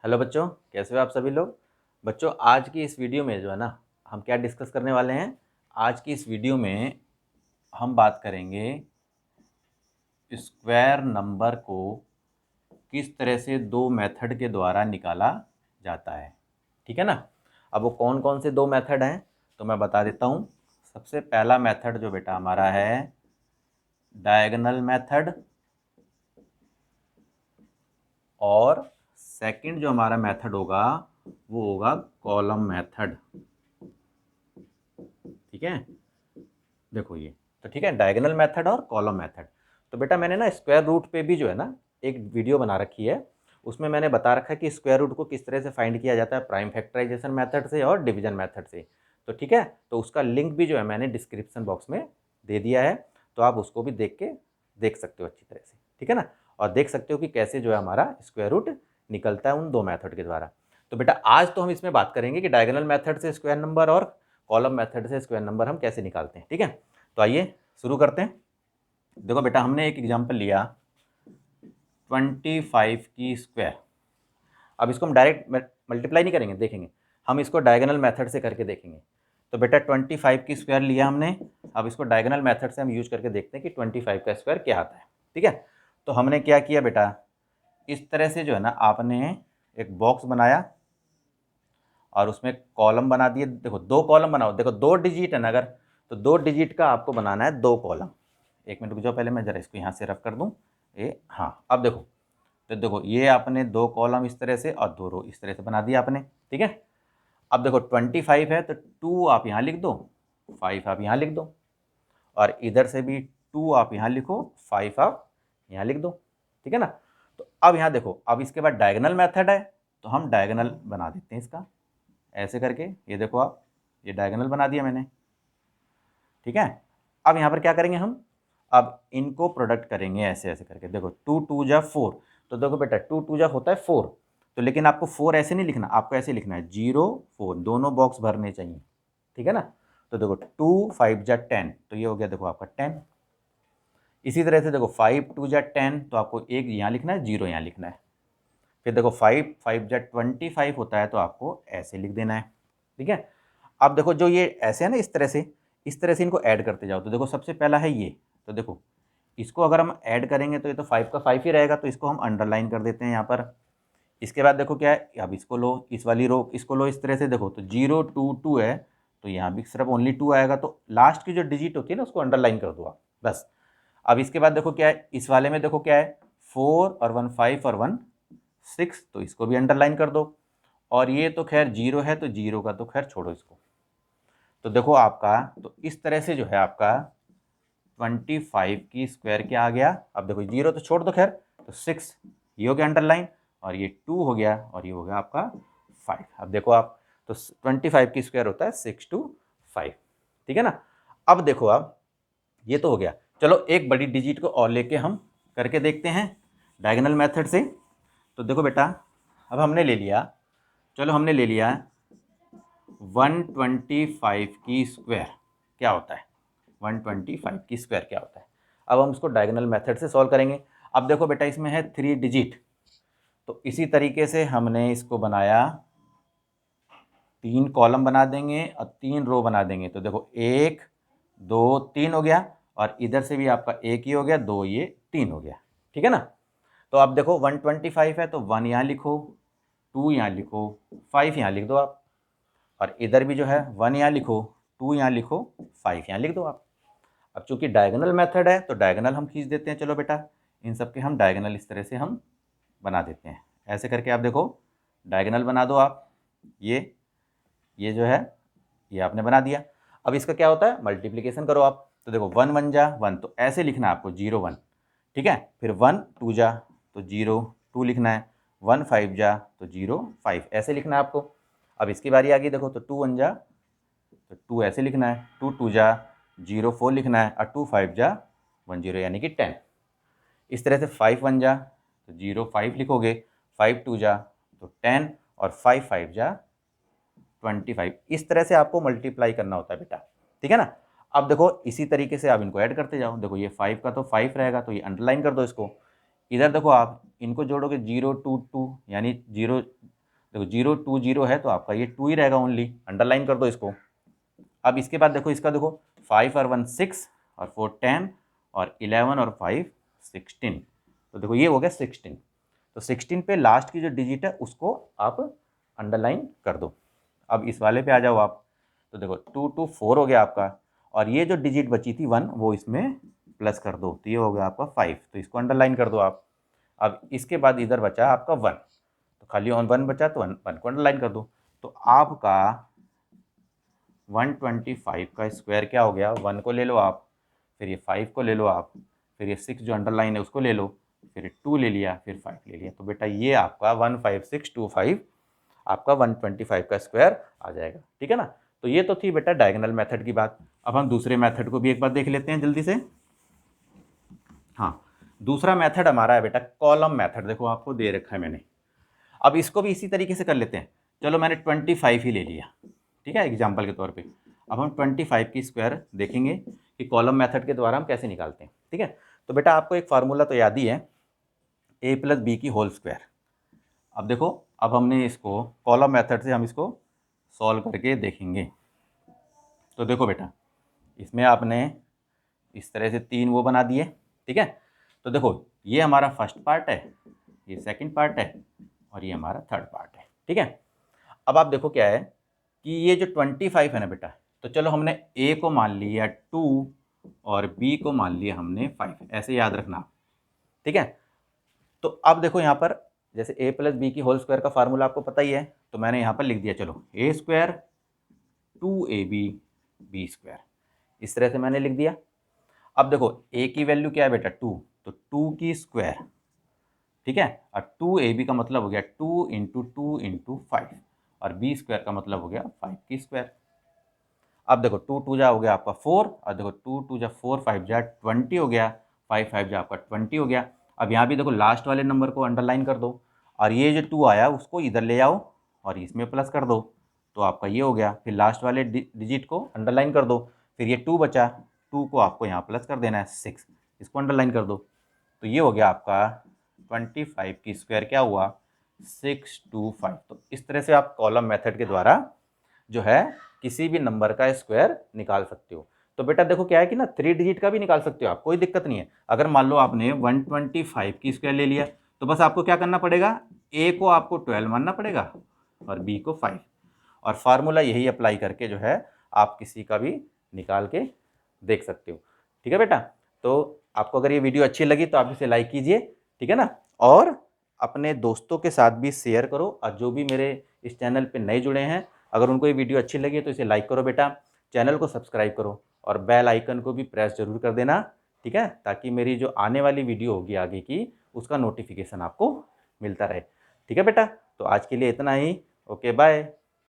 Hello बच्चों, कैसे हो आप सभी लोग। बच्चों, आज की इस वीडियो में जो है ना, हम क्या डिस्कस करने वाले हैं। आज की इस वीडियो में हम बात करेंगे स्क्वायर नंबर को किस तरह से दो मेथड के द्वारा निकाला जाता है। ठीक है ना। अब वो कौन कौन से दो मेथड हैं तो मैं बता देता हूँ। सबसे पहला मेथड जो बेटा हमारा है डायगोनल मेथड, और सेकंड जो हमारा मेथड होगा वो होगा कॉलम मेथड। ठीक है, देखो ये तो ठीक है, डायगोनल मेथड और कॉलम मेथड। तो बेटा मैंने ना स्क्वायर रूट पे भी जो है ना एक वीडियो बना रखी है। उसमें मैंने बता रखा है कि स्क्वायर रूट को किस तरह से फाइंड किया जाता है, प्राइम फैक्टराइजेशन मेथड से और डिवीजन मेथड से। तो ठीक है, तो उसका लिंक भी जो है मैंने डिस्क्रिप्शन बॉक्स में दे दिया है, तो आप उसको भी देख सकते हो अच्छी तरह से। ठीक है ना, और देख सकते हो कि कैसे जो है हमारा स्क्वायर रूट निकलता है उन दो मेथड के द्वारा। तो बेटा आज तो हम इसमें बात करेंगे कि डायगोनल मेथड से स्क्वायर नंबर और कॉलम मेथड से स्क्वायर नंबर हम कैसे निकालते हैं। ठीक है, तो आइए शुरू करते हैं। देखो बेटा, हमने एक एग्जांपल लिया 25 की स्क्वायर। अब इसको हम डायरेक्ट मल्टीप्लाई नहीं करेंगे, देखेंगे हम इसको डायगोनल मेथड से करके देखेंगे। तो बेटा 25 की स्क्वायर लिया हमने, अब इसको डायगोनल मेथड से हम यूज करके देखते हैं कि 25 का स्क्वायर क्या आता है। ठीक है, तो हमने क्या किया बेटा, इस तरह से जो है ना आपने एक बॉक्स बनाया और उसमें कॉलम बना दिए। देखो दो कॉलम बनाओ, देखो दो डिजिट है ना अगर, तो दो डिजिट का आपको बनाना है दो कॉलम। एक मिनट रुक जाओ, पहले मैं जरा इसको यहाँ से रफ कर दूँ। ये हाँ, अब देखो, तो देखो ये आपने दो कॉलम इस तरह से और दो रो इस तरह से बना दिया आपने। ठीक है, अब देखो 25 है तो 2 आप यहाँ लिख दो, 5 आप यहाँ लिख दो, और इधर से भी 2 आप यहाँ लिखो, 5 आप यहाँ लिख दो। ठीक है ना, तो अब यहाँ देखो, अब इसके बाद डायगोनल मेथड है तो हम डायगोनल बना देते हैं इसका ऐसे करके। ये देखो आप, ये डायगोनल बना दिया मैंने। ठीक है, अब यहाँ पर क्या करेंगे हम, अब इनको प्रोडक्ट करेंगे ऐसे ऐसे करके। देखो 2 2 जा 4, तो देखो बेटा 2 2 जा होता है 4, तो लेकिन आपको 4 ऐसे नहीं लिखना, आपको ऐसे लिखना है 0 4, दोनों बॉक्स भरने चाहिए। ठीक है ना, तो देखो 2 5 जा 10, तो ये हो गया देखो आपका 10। इसी तरह से देखो 5 2 जा 10, तो आपको एक यहाँ लिखना है, 0 यहाँ लिखना है। फिर देखो 5 5 जा 25 होता है, तो आपको ऐसे लिख देना है। ठीक है, अब देखो जो ये ऐसे है ना, इस तरह से इनको ऐड करते जाओ। तो देखो सबसे पहला है ये, तो देखो इसको अगर हम ऐड करेंगे तो ये तो 5 का 5 ही रहेगा, तो इसको हम अंडरलाइन कर देते हैं यहाँ पर। इसके बाद देखो क्या है, अब इसको लो, इस वाली रो इसको लो इस तरह से। देखो तो 0 2 2 है, तो यहाँ भी सिर्फ ओनली 2 आएगा, तो लास्ट की जो डिजिट होती है ना उसको अंडरलाइन कर दो आप बस। अब इसके बाद देखो क्या है, इस वाले में देखो क्या है, 4 और 1 5 और 1 6, तो इसको भी अंडरलाइन कर दो। और ये तो खैर 0 है, तो 0 का तो खैर छोड़ो इसको। तो देखो आपका, तो इस तरह से जो है आपका 25 की स्क्वायर क्या आ गया। अब देखो 0 तो छोड़ दो खैर, तो 6 ये हो गया अंडरलाइन, और ये 2 हो गया, और ये हो गया आपका 5। अब देखो आप, तो 25 की स्क्वायर होता है 6 to 5। ठीक है ना, अब देखो आप, ये तो हो गया। चलो एक बड़ी डिजिट को और लेके हम करके देखते हैं डायगोनल मेथड से। तो देखो बेटा, अब हमने ले लिया, चलो हमने ले लिया 125 की स्क्वायर क्या होता है, 125 की स्क्वायर क्या होता है। अब हम उसको डायगोनल मेथड से सॉल्व करेंगे। अब देखो बेटा, इसमें है 3 डिजिट, तो इसी तरीके से हमने इसको बनाया, 3 कॉलम बना देंगे और 3 रो बना देंगे। तो देखो 1 2 3 हो गया, और इधर से भी आपका 1 ही हो गया, 2 ये 3 हो गया। ठीक है ना, तो अब देखो 125 है तो 1 यहाँ लिखो, 2 यहाँ लिखो, 5 यहाँ लिख दो आप, और इधर भी जो है 1 यहाँ लिखो, 2 यहाँ लिखो, 5 यहाँ लिख दो आप। अब चूंकि डायगोनल मेथड है तो डायगोनल हम खींच देते हैं। चलो बेटा, इन सब के हम डायगोनल इस तरह से हम बना देते हैं ऐसे करके। आप देखो डायगोनल बना दो आप, ये जो है ये आपने बना दिया। अब इसका क्या होता है, मल्टीप्लिकेशन करो आप। तो देखो 1 1 जा 1, तो ऐसे लिखना है आपको 0 1। ठीक है, फिर 1 2 जा तो 0 2 लिखना है, 1 5 जा तो 0 5 ऐसे लिखना है आपको। अब इसकी बारी आ गई, देखो तो 2 1 जा तो 2 ऐसे लिखना है, 2 2 जा 0 4 लिखना है, और 2 5 जा 1 0 यानी कि 10। इस तरह से 5 1 जा तो 0 5 लिखोगे, 5 2 जा तो 10, और 5 5 जा 25। इस तरह से आपको मल्टीप्लाई करना होता है बेटा। ठीक है ना, अब देखो इसी तरीके से आप इनको ऐड करते जाओ। देखो ये 5 का तो 5 रहेगा, तो ये अंडरलाइन कर दो इसको। इधर देखो आप इनको जोड़ोगे 0 2 2 यानी 0 देखो 0 2 0 है तो आपका ये 2 ही रहेगा ओनली, अंडरलाइन कर दो इसको। अब इसके बाद देखो इसका देखो 5 और 1 6 और 4 10 और 11 और 5 16, तो देखो ये हो गया 16। तो 16 पे लास्ट की जो डिजिट है उसको आप अंडरलाइन कर दो। अब इस वाले पे आ जाओ आप, तो देखो 2 2 4 हो गया आपका, और ये जो डिजिट बची थी 1 वो इसमें प्लस कर दो, तो ये हो गया आपका 5, तो इसको अंडरलाइन कर दो आप। अब इसके बाद इधर बचा आपका 1, तो खाली ऑन 1 बचा तो 1 को अंडरलाइन कर दो। तो आपका 125 का स्क्वायर क्या हो गया, 1 को ले लो आप, फिर ये 5 को ले लो आप, फिर ये 6 जो अंडरलाइन है उसको ले लो, फिर 2 ले लिया, फिर 5 ले लिया, तो बेटा ये आपका 15625 आपका 125 का स्क्वायर आ जाएगा। ठीक है ना। तो ये तो थी बेटा डायगोनल मेथड की बात। अब हम दूसरे मेथड को भी एक बार देख लेते हैं जल्दी से। हाँ, दूसरा मेथड हमारा है बेटा कॉलम मेथड। देखो आपको दे रखा है मैंने, अब इसको भी इसी तरीके से कर लेते हैं। चलो मैंने 25 ही ले लिया, ठीक है, एग्जाम्पल के तौर पे। अब हम 25 की स्क्वायर देखेंगे कि कॉलम मेथड के द्वारा हम कैसे निकालते हैं। ठीक है, तो बेटा आपको एक फार्मूला तो याद ही है, a प्लस बी की होल स्क्वायर। अब देखो, अब हमने इसको कॉलम मेथड से हम इसको सॉल्व करके देखेंगे। तो देखो बेटा, इसमें आपने इस तरह से 3 वो बना दिए। ठीक है, तो देखो ये हमारा फर्स्ट पार्ट है, ये सेकंड पार्ट है, और ये हमारा थर्ड पार्ट है। ठीक है, अब आप देखो क्या है कि ये जो 25 है ना बेटा, तो चलो हमने a को मान लिया 2 और b को मान लिया हमने 5, ऐसे याद रखना। ठीक है, तो अब देखो यहाँ पर जैसे a प्लस बी की होल स्क्वायर का फार्मूला आपको पता ही है, तो मैंने यहाँ पर लिख दिया, चलो a square 2ab b square, इस तरह से मैंने लिख दिया। अब देखो a की वैल्यू क्या है बेटा 2, तो 2 की स्क्वायर, ठीक है, और 2ab का मतलब हो गया 2 इंटू 2 इंटू 5, और b स्क्वायर का मतलब हो गया 5 की स्क्वायर। अब देखो 2 2 जा हो गया आपका 4, और देखो 2 2 जा 4 5 जा 20 हो गया, 5 5 जा आपका 20 हो गया। अब यहाँ भी देखो लास्ट वाले नंबर को अंडरलाइन कर दो, और ये जो 2 आया उसको इधर ले आओ और इसमें प्लस कर दो, तो आपका ये हो गया। फिर लास्ट वाले डिजिट को अंडरलाइन कर दो, फिर ये 2 बचा, 2 को आपको यहाँ प्लस कर देना है 6, इसको अंडरलाइन कर दो, तो ये हो गया आपका 25 की स्क्वायर क्या हुआ 625। तो इस तरह से आप कॉलम मेथड के द्वारा जो है किसी भी नंबर का स्क्वायर निकाल सकते हो। तो बेटा देखो क्या है कि ना 3 डिजिट का भी निकाल सकते हो आप, कोई दिक्कत नहीं है। अगर मान लो आपने 125 की स्क्वायर ले लिया, तो बस आपको क्या करना पड़ेगा, a को आपको 12 मानना पड़ेगा और b को 5, और फार्मूला यही अप्लाई करके जो है आप किसी का भी निकाल के देख सकते हो। ठीक है बेटा, तो आपको अगर ये वीडियो अच्छी लगी तो आप इसे लाइक कीजिए, ठीक है ना, और अपने दोस्तों के साथ भी शेयर करो, और जो भी मेरे इस चैनल पे नए जुड़े हैं अगर उनको ये वीडियो अच्छी लगी तो इसे लाइक करो बेटा, चैनल को सब्सक्राइब करो और बेल आइकन को भी प्रेस जरूर कर देना। ठीक है, ताकि मेरी जो आने वाली वीडियो होगी आगे की उसका नोटिफिकेशन आपको मिलता रहे। ठीक है बेटा, तो आज के लिए इतना ही, ओके बाय।